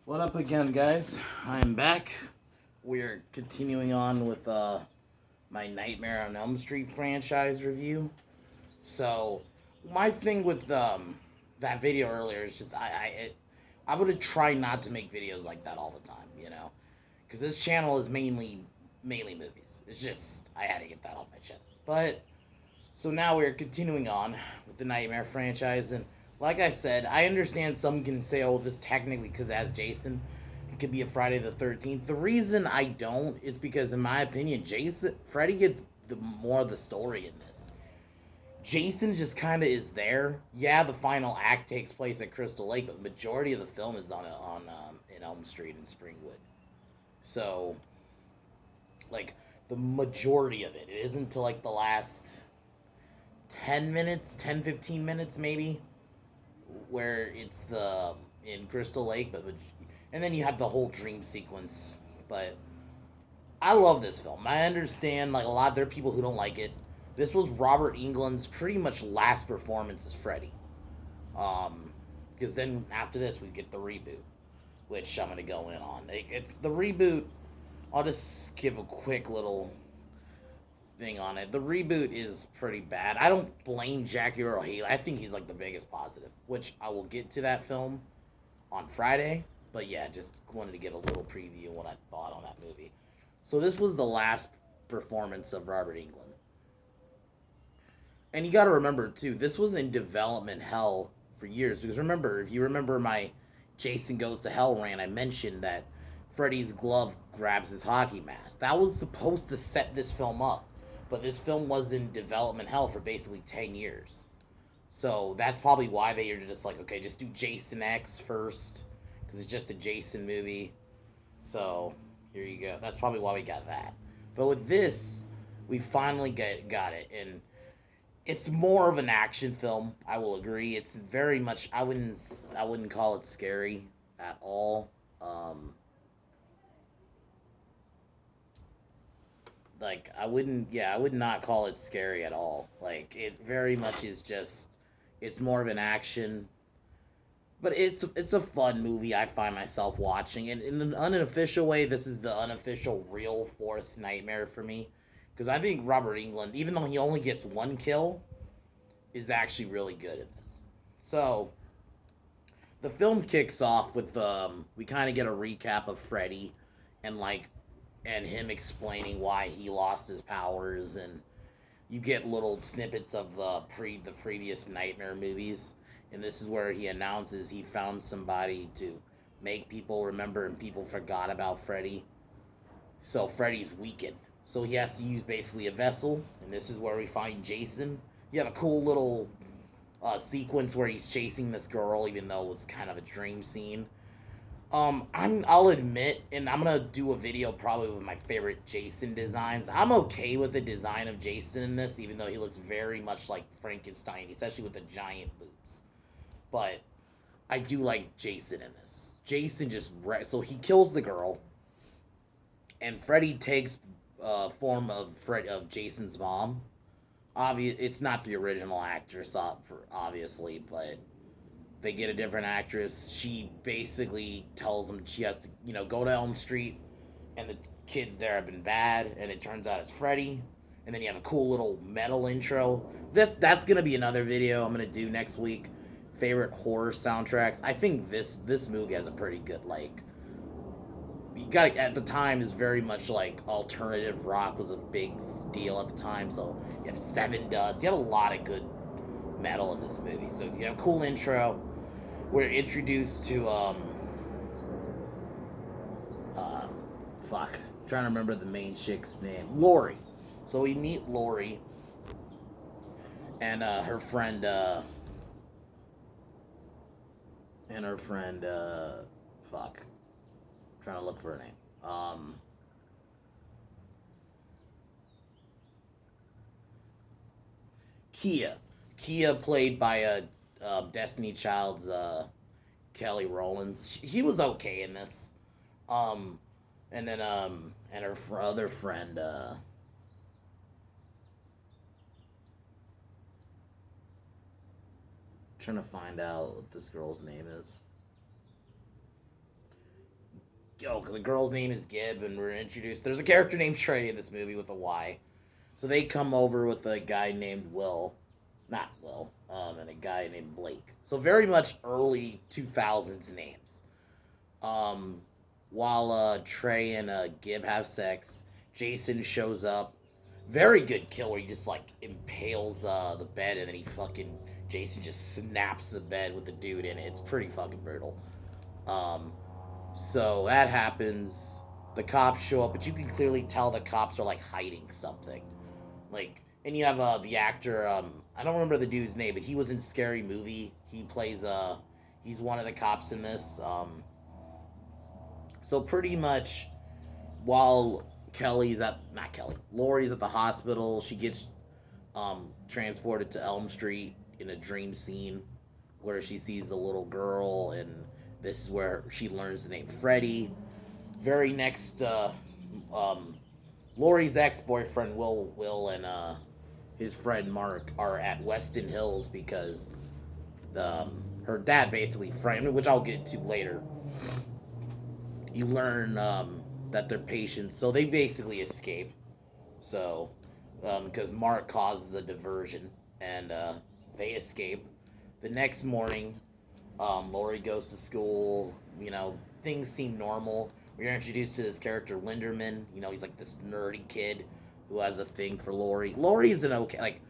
What up again, guys? I'm back. We're continuing on with my Nightmare on Elm Street franchise review. So, my thing with that video earlier is just I would try not to make videos like that all the time, because this channel is mainly movies. It's just I had to get that off my chest. But so now we're continuing on with the Nightmare franchise, and like I said, I understand some can say, "Oh, this technically because it has Jason, it could be a Friday the 13th." The reason I don't is because, in my opinion, Freddy gets the more of the story in this. Jason just kind of is there. Yeah, the final act takes place at Crystal Lake, but the majority of the film is on in Elm Street in Springwood. So, like, the majority of it isn't until like the last 10 minutes, 10 15 minutes maybe, where it's the in Crystal Lake, and then you have the whole dream sequence. But I love this film. I understand like a lot there are people who don't like it. This was Robert Englund's pretty much last performance as Freddy. Because then after this we get the reboot, which I'm gonna go in on. It's the reboot. I'll just give a quick little thing on it. The reboot is pretty bad. I don't blame Jackie Earle Haley. I think he's like the biggest positive, which I will get to that film on Friday. But yeah, just wanted to give a little preview of what I thought on that movie. So this was the last performance of Robert Englund. And you got to remember too, this was in development hell for years. Because remember, if you remember my Jason Goes to Hell rant, I mentioned that Freddy's glove grabs his hockey mask. That was supposed to set this film up, but this film was in development hell for basically 10 years. So that's probably why they are just like, okay, just do Jason X first, because it's just a Jason movie. So here you go. That's probably why we got that. But with this, we finally got it, and it's more of an action film. I will agree. It's very much. I wouldn't call it scary at all. Like I wouldn't. Yeah, I would not call it scary at all. Like it very much is just. It's more of an action, but it's a fun movie. I find myself watching, and in an unofficial way, this is the unofficial real fourth Nightmare for me, because I think Robert Englund, even though he only gets one kill, is actually really good at this. So the film kicks off with we kind of get a recap of Freddy, and him explaining why he lost his powers, and you get little snippets of the previous Nightmare movies, and this is where he announces he found somebody to make people remember, and people forgot about Freddy. So Freddy's weakened, so he has to use basically a vessel, and this is where we find Jason. You have a cool little sequence where he's chasing this girl, even though it was kind of a dream scene. I'll admit, and I'm gonna do a video probably with my favorite Jason designs. I'm okay with the design of Jason in this, even though he looks very much like Frankenstein, especially with the giant boots. But I do like Jason in this. Jason so he kills the girl, and Freddy takes form of Jason's mom. It's not the original actress, obviously, but they get a different actress. She basically tells them she has to, go to Elm Street, and the kids there have been bad, and it turns out it's Freddy. And then you have a cool little metal intro. That's gonna be another video I'm gonna do next week. Favorite horror soundtracks. I think this movie has a pretty good you got at the time is very much like alternative rock was a big deal at the time. So you have Seven Dust. You have a lot of good metal in this movie. So you have a cool intro. We're introduced to uh, fuck, I'm trying to remember the main chick's name, Lori. So we meet Lori and her friend fuck, I'm trying to look for her name. Kia. Kia, played by Destiny Child's Kelly Rowland. She was okay in this. Um, and then and her other friend. Trying to find out what this girl's name is. the girl's name is Gib, and we're introduced. There's a character named Trey in this movie with a Y. So they come over with a guy named Will, not Will, and a guy named Blake. So very much early 2000s names. Um, while Trey and Gib have sex, Jason shows up. Very good kill where he just like impales the bed and then he fucking Jason just snaps the bed with the dude in it. It's pretty fucking brutal. Um, so that happens. The cops show up, but you can clearly tell the cops are like hiding something. Like, and you have the actor. I don't remember the dude's name, but he was in Scary Movie. He plays he's one of the cops in this. So pretty much, while Kelly's at not Kelly, Lori's at the hospital. She gets transported to Elm Street in a dream scene where she sees a little girl, and this is where she learns the name Freddy. Very next, um, Lori's ex-boyfriend Will and his friend Mark are at Weston Hills because her dad basically framed, which I'll get to later. You learn that they're patients, so they basically escape. So, because Mark causes a diversion, and they escape. The next morning, Lori goes to school. Things seem normal. We're introduced to this character Linderman. He's like this nerdy kid who has a thing for Lori. Lori's an okay, like,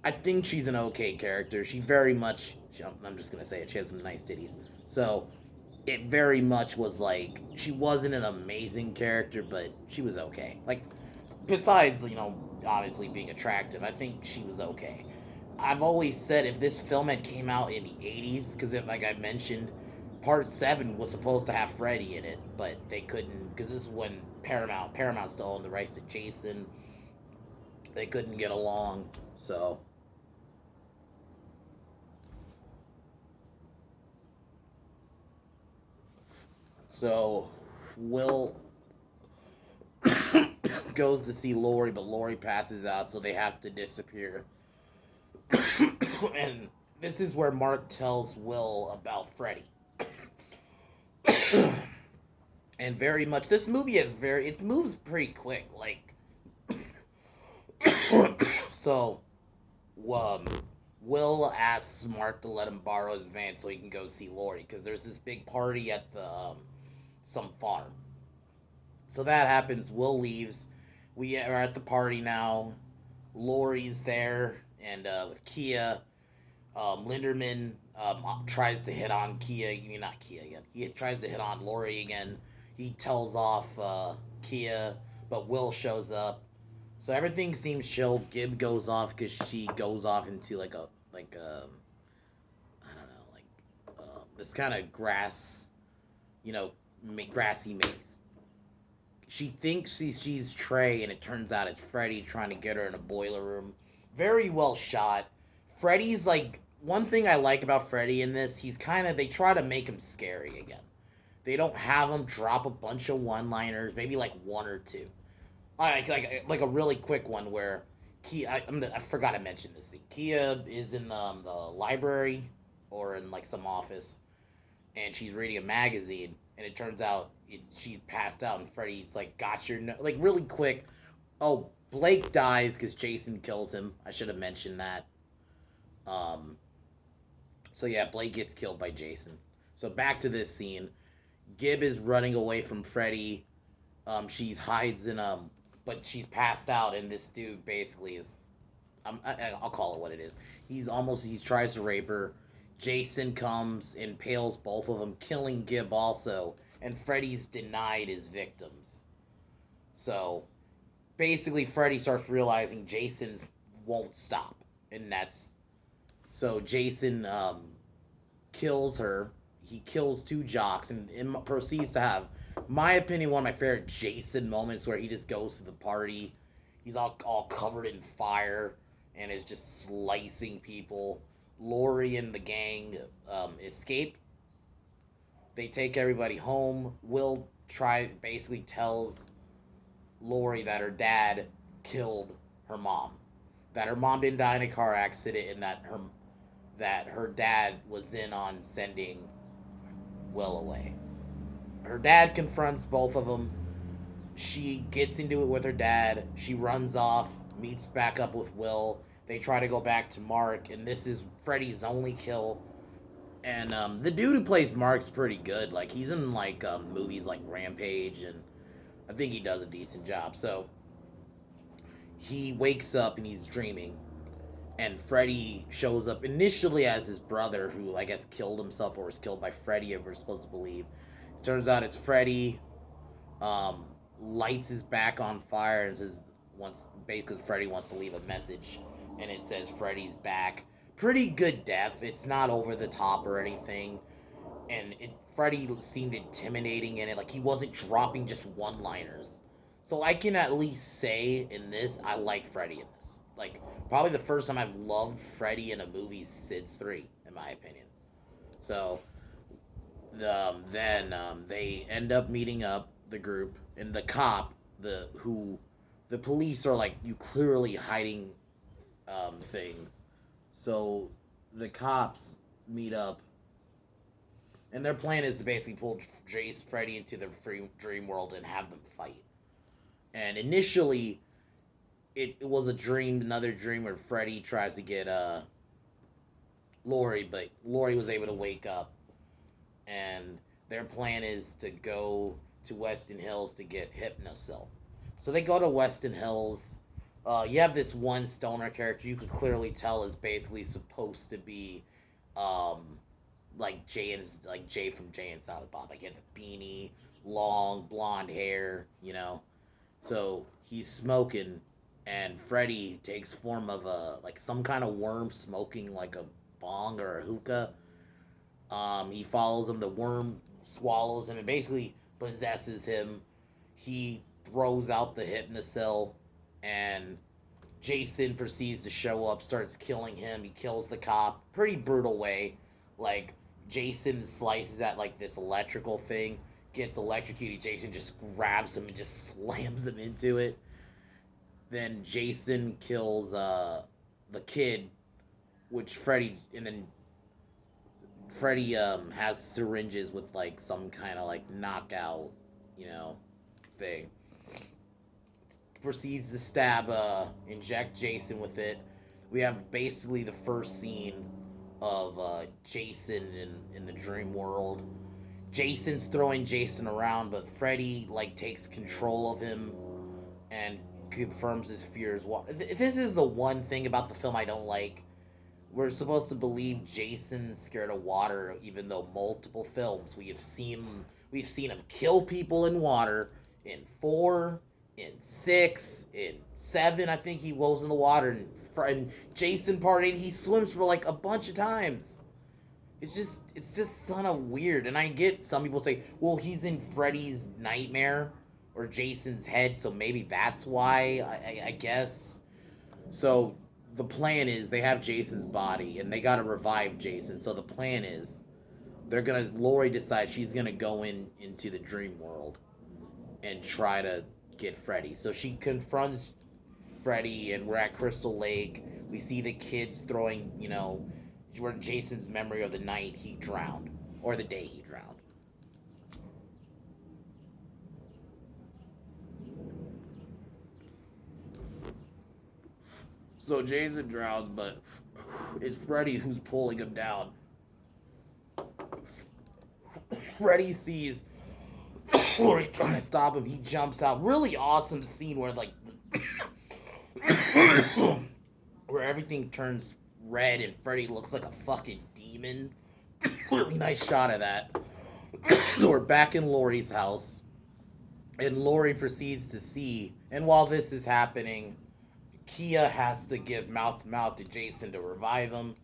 I think she's an okay character. She very much, I'm just gonna say it. She has some nice titties. So it very much was like she wasn't an amazing character, but she was okay. Like, besides, obviously being attractive, I think she was okay. I've always said if this film had came out in the 80s, because like I mentioned, Part 7 was supposed to have Freddy in it, but they couldn't, because this is when Paramount still owned the rights to Jason. They couldn't get along, so Will goes to see Lori, but Lori passes out, so they have to disappear. And this is where Mark tells Will about Freddy. And very much, this movie it moves pretty quick. Like, so, um, Will asks Mark to let him borrow his van so he can go see Lori because there's this big party at the some farm. So that happens. Will leaves. We are at the party now. Lori's there, and with Kia, Linderman tries to hit on Kia. You mean not Kia again? He tries to hit on Lori again. He tells off Kia, but Will shows up. So everything seems chill. Gib goes off because she goes off into I don't know, like this kind of grass, you know grassy maze. She thinks she's Trey, and it turns out it's Freddy trying to get her in a boiler room. Very well shot. Freddy's like, one thing I like about Freddy in this, they try to make him scary again. They don't have him drop a bunch of one-liners, maybe like one or two. Like a really quick one where I forgot to mention this scene. Kia is in the library or in like some office, and she's reading a magazine, and it turns out she's passed out, and Freddy's like, got your like really quick. Oh, Blake dies because Jason kills him. I should have mentioned that. Um, so yeah, Blake gets killed by Jason. So back to this scene. Gib is running away from Freddy. She's hides in but she's passed out, and this dude basically is. I'll call it what it is. He tries to rape her. Jason comes, impales both of them, killing Gib also, and Freddy's denied his victims. So basically, Freddy starts realizing Jason's won't stop, and that's so Jason kills her. He kills two jocks and proceeds to have, my opinion, one of my favorite Jason moments where he just goes to the party. He's all covered in fire and is just slicing people. Lori and the gang escape. They take everybody home. Will basically tells Lori that her dad killed her mom. That her mom didn't die in a car accident, and that her dad was in on sending Will away. her dad confronts both of them. She gets into it with her dad. She runs off, meets back up with Will. They try to go back to Mark, and this is Freddy's only kill. And the dude who plays Mark's pretty good. Like he's in like movies like Rampage, and I think he does a decent job. So he wakes up and he's dreaming, and Freddy shows up initially as his brother, who I guess killed himself or was killed by Freddy, if we're supposed to believe. Turns out it's Freddy. Um, Lights his back on fire and says wants because Freddy wants to leave a message, and it says Freddy's back. Pretty good death. It's not over the top or anything, and Freddy seemed intimidating in it. Like he wasn't dropping just one-liners. So I can at least say in this, I like Freddy in this. Like probably the first time I've loved Freddy in a movie since 3, in my opinion. So then they end up meeting up the group, and the cop, the police are like you clearly hiding things. So the cops meet up, and their plan is to basically pull Jace Freddy into the free dream world and have them fight. And initially, it was a dream, another dream where Freddy tries to get Lori, but Lori was able to wake up, and their plan is to go to Weston Hills to get Hypnosil. So they go to Weston Hills. You have this one stoner character you could clearly tell is basically supposed to be um, like Jay from Jay and Silent Bob. Like he had the beanie, long blonde hair, you know. So he's smoking, and Freddy takes form of a like some kind of worm smoking like a bong or a hookah. He follows him. The worm swallows him and basically possesses him. He throws out the hypnosil, and Jason proceeds to show up, starts killing him. He kills the cop. Pretty brutal way. Like, Jason slices at, like, this electrical thing, gets electrocuted. Jason just grabs him and just slams him into it. Then Jason kills the kid, which Freddy, and then Freddy has syringes with like some kind of like knockout, you know, thing. Proceeds to inject Jason with it. We have basically the first scene of Jason in the dream world. Jason's throwing Jason around, but Freddy like takes control of him and confirms his fears. This is the one thing about the film I don't like. We're supposed to believe Jason's scared of water, even though multiple films we've seen him kill people in water in 4, in 6, in 7. I think he goes in the water, and Jason Part 8 he swims for like a bunch of times. It's just kind of weird, and I get some people say, well, he's in Freddy's nightmare or Jason's head, so maybe that's why. I guess so. The plan is they have Jason's body and they gotta revive Jason. So the plan is Lori decides she's gonna go into the dream world and try to get Freddy. So she confronts Freddy, and we're at Crystal Lake. We see the kids throwing, where Jason's memory of the night he drowned, or the day he drowned. So Jason drowns, but it's Freddy who's pulling him down. Freddy sees Lori trying to stop him. He jumps out. Really awesome scene where like where everything turns red and Freddy looks like a fucking demon. Really nice shot of that. So we're back in Lori's house, and Lori proceeds to see. And while this is happening, Kia has to give mouth to mouth to Jason to revive him.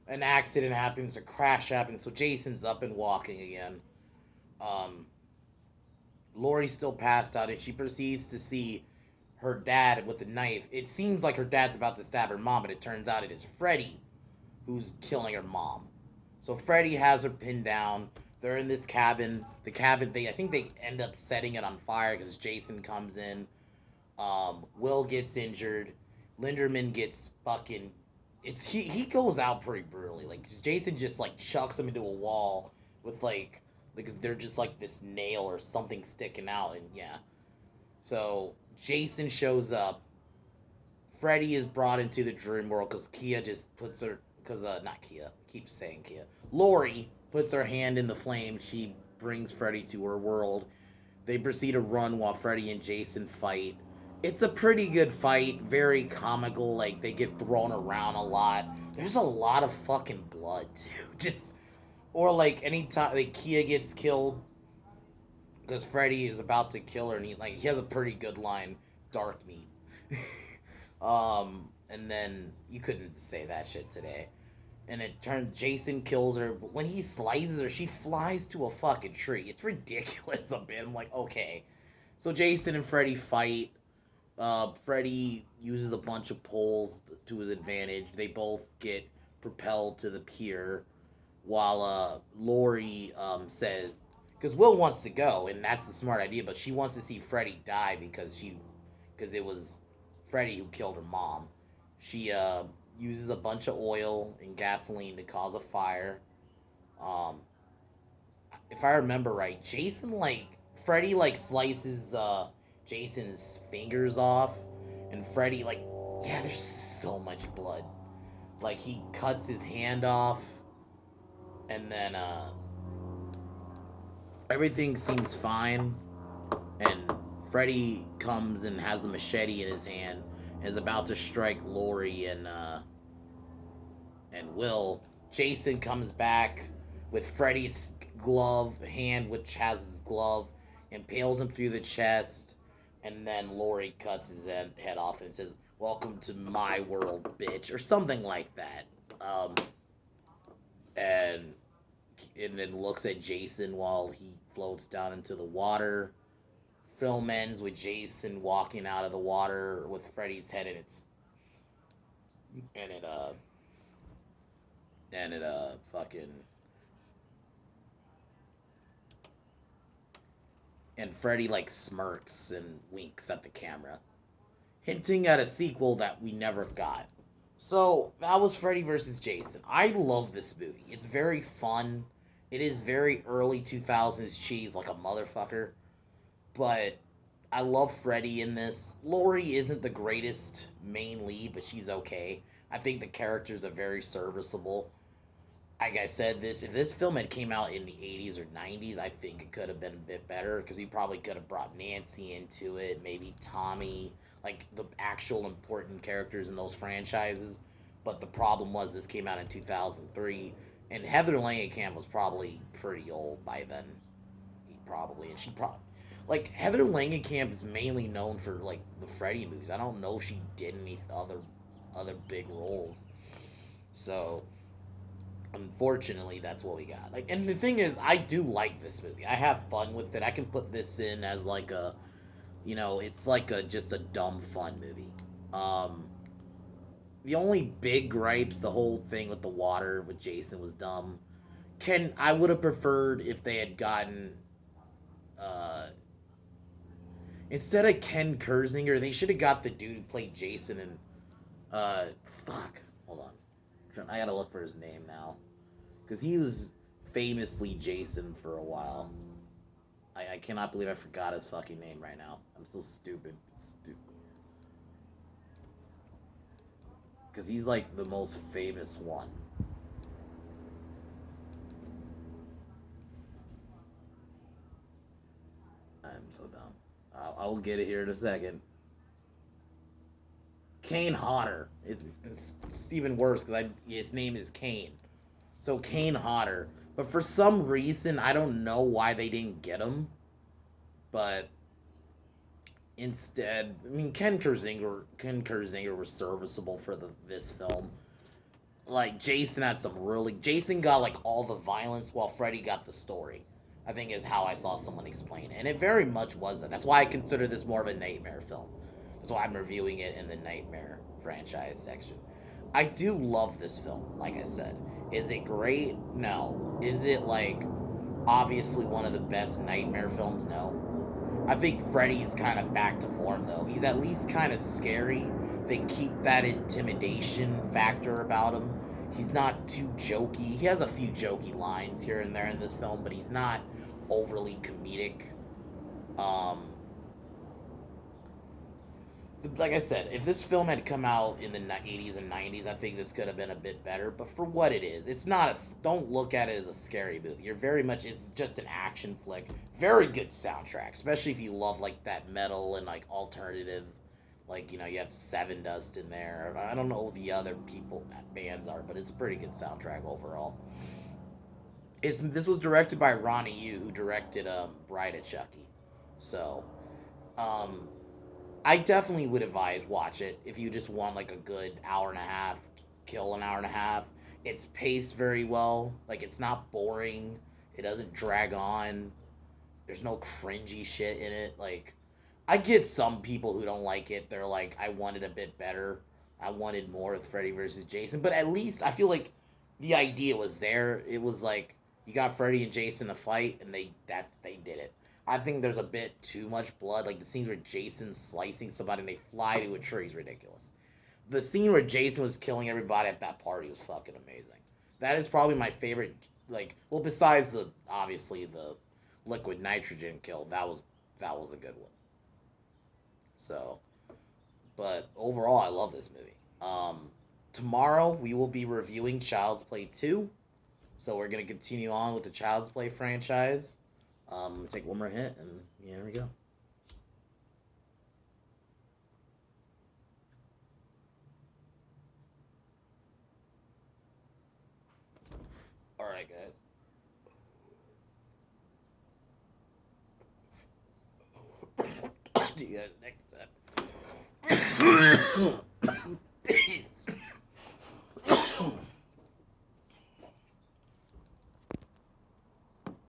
An accident happens, a crash happens, so Jason's up and walking again. Um, Lori's still passed out, and she proceeds to see her dad with a knife. It seems like her dad's about to stab her mom, but it turns out it is Freddy who's killing her mom. So Freddy has her pinned down. They're in this cabin. The cabin, I think they end up setting it on fire because Jason comes in. Will gets injured. Linderman gets fucking. He goes out pretty brutally. Like Jason just like chucks him into a wall with like because they're just like this nail or something sticking out, and yeah. So Jason shows up. Freddy is brought into the dream world because Kia just puts her, because not Kia, keeps saying Kia. Lori puts her hand in the flame. She brings Freddy to her world. They proceed to run while Freddy and Jason fight. It's a pretty good fight, very comical. Like they get thrown around a lot. There's a lot of fucking blood too. Just or like anytime like Kia gets killed because Freddy is about to kill her, and he has a pretty good line, "Dark meat." And then you couldn't say that shit today. And it turns Jason kills her, but when he slices her, she flies to a fucking tree. It's ridiculous a bit. I'm like, okay. So Jason and Freddy fight. Freddy uses a bunch of poles to his advantage. They both get propelled to the pier, while Lori says, because Will wants to go, and that's the smart idea, but she wants to see Freddy die because it was Freddy who killed her mom. She uses a bunch of oil and gasoline to cause a fire. Um, if I remember right, Freddy slices Jason's fingers off, and Freddy yeah, there's so much blood. Like he cuts his hand off, and then everything seems fine, and Freddy comes and has a machete in his hand and is about to strike Lori and Will. Jason comes back with Freddy's glove hand, which has his glove, impales him through the chest, and then Lori cuts his head off and says, "Welcome to my world, bitch," or something like that. And then looks at Jason while he floats down into the water. Film ends with Jason walking out of the water with Freddy's head in its and it fucking and Freddy smirks and winks at the camera, hinting at a sequel that we never got. So that was Freddy vs. Jason. I love this movie. It's very fun. It is very early 2000s cheese like a motherfucker. But I love Freddy in this. Lori isn't the greatest main lead, but she's okay. I think the characters are very serviceable. Like I said, if this film had came out in the 80s or 90s, I think it could have been a bit better because he probably could have brought Nancy into it, maybe Tommy, like the actual important characters in those franchises. But the problem was this came out in 2003, and Heather Langenkamp was probably pretty old by then. Probably, and she probably Heather Langenkamp is mainly known for the Freddy movies. I don't know if she did any other big roles. So unfortunately, that's what we got. And the thing is, I do like this movie. I have fun with it. I can put this in as it's just a dumb fun movie. The only big gripes, the whole thing with the water with Jason was dumb. I would have preferred if they had gotten uh, instead of Ken Kersinger, they should have got the dude who played Jason and fuck. Hold on. I gotta look for his name now. Because he was famously Jason for a while. I cannot believe I forgot his fucking name right now. I'm so stupid. Because he's the most famous one. I'm so dumb. I will get it here in a second. Kane Hodder. It's even worse because his name is Kane. So Kane Hodder. But for some reason, I don't know why they didn't get him. But instead, I mean, Ken Kersinger was serviceable for this film. Jason had Jason got all the violence while Freddy got the story. I think is how I saw someone explain it. And it very much wasn't. That's why I consider this more of a nightmare film. That's why I'm reviewing it in the Nightmare franchise section. I do love this film, like I said. Is it great? No. Is it obviously one of the best Nightmare films? No. I think Freddy's kind of back to form though. He's at least kind of scary. They keep that intimidation factor about him. He's not too jokey. He has a few jokey lines here and there in this film, but he's not overly comedic. Um, like I said, if this film had come out in the 80s and 90s, I think this could have been a bit better. But for what it is, it's not a. Don't look at it as a scary movie. You're very much. It's just an action flick. Very good soundtrack, especially if you love like that metal and like alternative. Like you have Seven Dust in there. I don't know who the other people bands are, but it's a pretty good soundtrack overall. This was directed by Ronnie Yu, who directed Bride of Chucky. So um, I definitely would advise watch it if you just want like a good hour and a half, kill an hour and a half. It's paced very well. Like it's not boring. It doesn't drag on. There's no cringy shit in it. Like I get some people who don't like it. They're like, I wanted a bit better. I wanted more with Freddy versus Jason. But at least I feel like the idea was there. It was like you got Freddy and Jason to fight, and they did it. I think there's a bit too much blood. Like the scenes where Jason's slicing somebody and they fly to a tree is ridiculous. The scene where Jason was killing everybody at that party was fucking amazing. That is probably my favorite. Like, well, besides the obviously the liquid nitrogen kill, that was a good one. So, but overall, I love this movie. Tomorrow we will be reviewing Child's Play 2. So we're gonna continue on with the Child's Play franchise. Take one more hit, and yeah, here we go. All right, guys. See you guys next time.